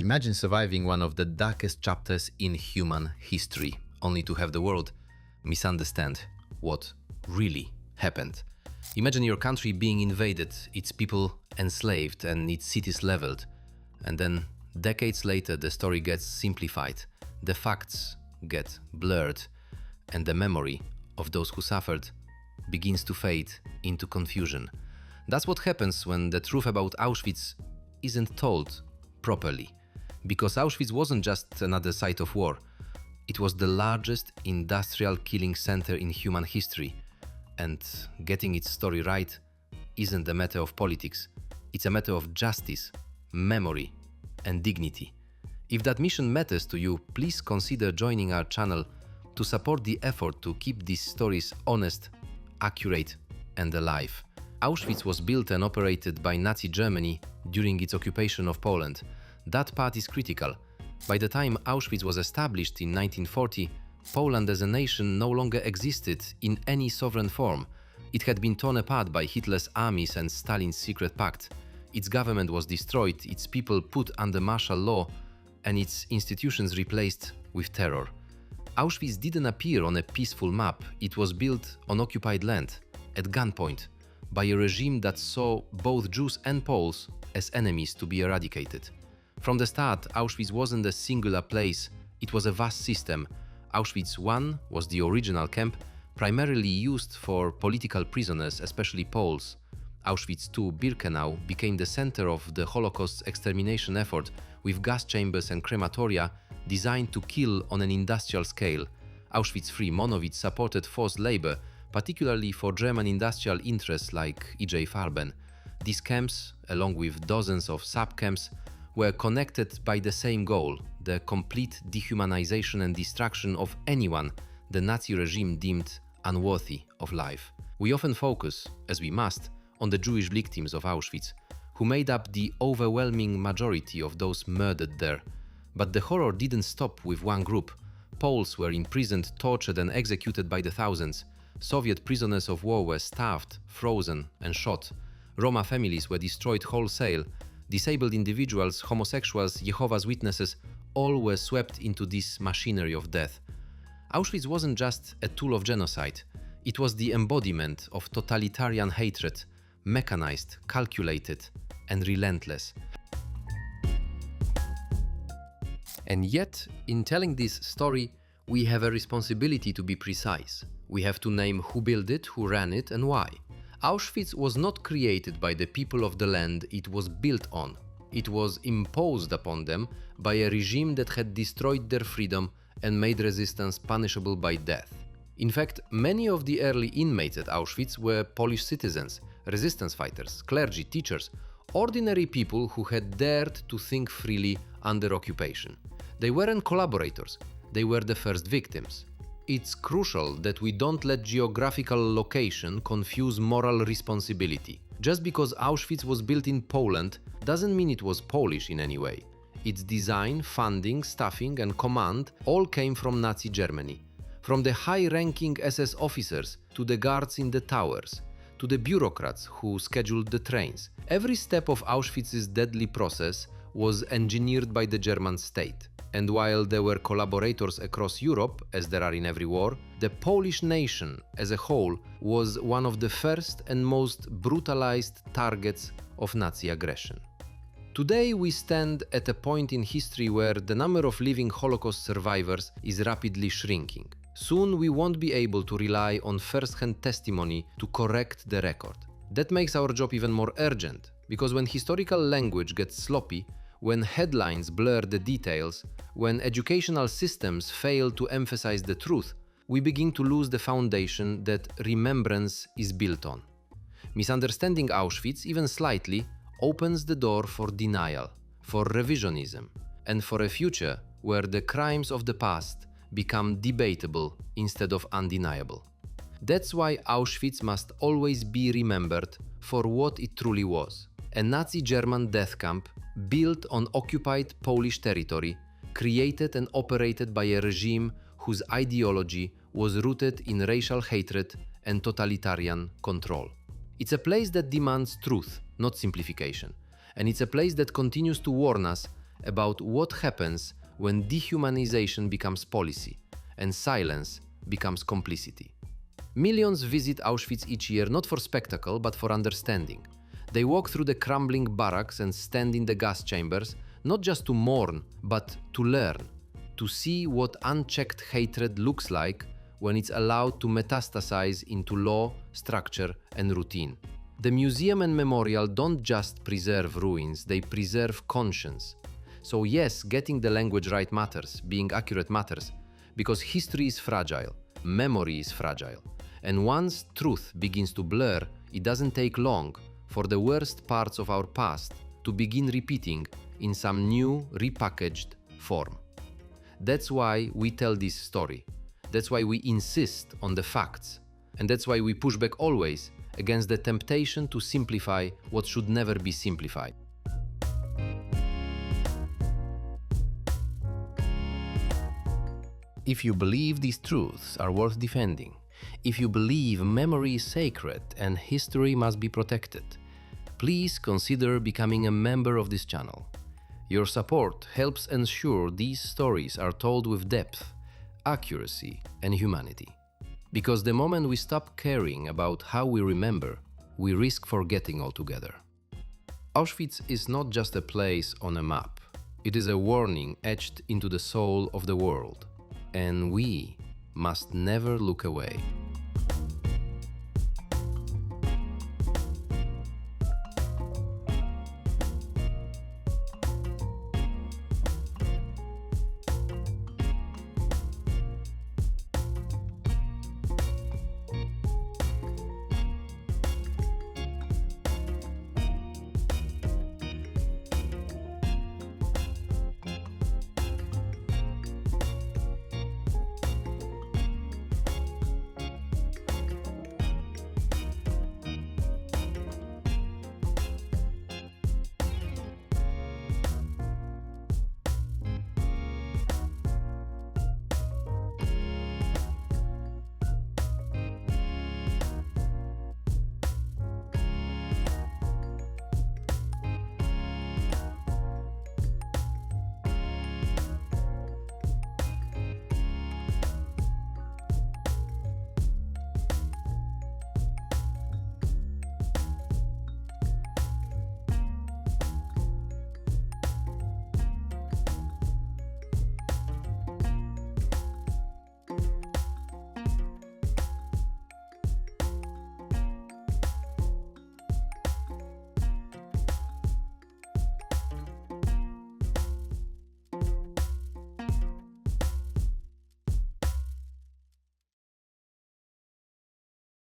Imagine surviving one of the darkest chapters in human history, only to have the world misunderstand what really happened. Imagine your country being invaded, its people enslaved, and its cities leveled. And then, decades later, the story gets simplified, the facts get blurred, and the memory of those who suffered begins to fade into confusion. That's what happens when the truth about Auschwitz isn't told properly. Because Auschwitz wasn't just another site of war. It was the largest industrial killing center in human history. And getting its story right isn't a matter of politics. It's a matter of justice, memory, and dignity. If that mission matters to you, please consider joining our channel to support the effort to keep these stories honest, accurate, and alive. Auschwitz was built and operated by Nazi Germany during its occupation of Poland. That part is critical. By the time Auschwitz was established in 1940, Poland as a nation no longer existed in any sovereign form. It had been torn apart by Hitler's armies and Stalin's secret pact. Its government was destroyed, its people put under martial law, and its institutions replaced with terror. Auschwitz didn't appear on a peaceful map. It was built on occupied land, at gunpoint, by a regime that saw both Jews and Poles as enemies to be eradicated. From the start, Auschwitz wasn't a singular place, it was a vast system. Auschwitz I was the original camp, primarily used for political prisoners, especially Poles. Auschwitz II Birkenau became the center of the Holocaust's extermination effort, with gas chambers and crematoria designed to kill on an industrial scale. Auschwitz III Monowitz supported forced labor, particularly for German industrial interests like E.J. Farben. These camps, along with dozens of sub-camps, were connected by the same goal, the complete dehumanization and destruction of anyone the Nazi regime deemed unworthy of life. We often focus, as we must, on the Jewish victims of Auschwitz, who made up the overwhelming majority of those murdered there. But the horror didn't stop with one group. Poles were imprisoned, tortured, and executed by the thousands. Soviet prisoners of war were starved, frozen, and shot. Roma families were destroyed wholesale. Disabled individuals, homosexuals, Jehovah's Witnesses, all were swept into this machinery of death. Auschwitz wasn't just a tool of genocide. It was the embodiment of totalitarian hatred, mechanized, calculated, and relentless. And yet, in telling this story, we have a responsibility to be precise. We have to name who built it, who ran it, and why. Auschwitz was not created by the people of the land it was built on. It was imposed upon them by a regime that had destroyed their freedom and made resistance punishable by death. In fact, many of the early inmates at Auschwitz were Polish citizens, resistance fighters, clergy, teachers, ordinary people who had dared to think freely under occupation. They weren't collaborators, they were the first victims. It's crucial that we don't let geographical location confuse moral responsibility. Just because Auschwitz was built in Poland doesn't mean it was Polish in any way. Its design, funding, staffing, and command all came from Nazi Germany. From the high-ranking SS officers to the guards in the towers, to the bureaucrats who scheduled the trains. Every step of Auschwitz's deadly process was engineered by the German state. And while there were collaborators across Europe, as there are in every war, the Polish nation as a whole was one of the first and most brutalized targets of Nazi aggression. Today we stand at a point in history where the number of living Holocaust survivors is rapidly shrinking. Soon we won't be able to rely on first-hand testimony to correct the record. That makes our job even more urgent, because when historical language gets sloppy, when headlines blur the details, when educational systems fail to emphasize the truth, we begin to lose the foundation that remembrance is built on. Misunderstanding Auschwitz, even slightly, opens the door for denial, for revisionism, and for a future where the crimes of the past become debatable instead of undeniable. That's why Auschwitz must always be remembered for what it truly was: a Nazi German death camp built on occupied Polish territory, created and operated by a regime whose ideology was rooted in racial hatred and totalitarian control. It's a place that demands truth, not simplification. And it's a place that continues to warn us about what happens when dehumanization becomes policy and silence becomes complicity. Millions visit Auschwitz each year not for spectacle but for understanding. They walk through the crumbling barracks and stand in the gas chambers not just to mourn but to learn, to see what unchecked hatred looks like when it's allowed to metastasize into law, structure, and routine. The museum and memorial don't just preserve ruins, they preserve conscience. So yes, getting the language right matters, being accurate matters, because history is fragile, memory is fragile, and once truth begins to blur, it doesn't take long for the worst parts of our past to begin repeating in some new, repackaged form. That's why we tell this story. That's why we insist on the facts. And that's why we push back always against the temptation to simplify what should never be simplified. If you believe these truths are worth defending, if you believe memory is sacred and history must be protected, please consider becoming a member of this channel. Your support helps ensure these stories are told with depth, accuracy, and humanity. Because the moment we stop caring about how we remember, we risk forgetting altogether. Auschwitz is not just a place on a map. It is a warning etched into the soul of the world. And we must never look away.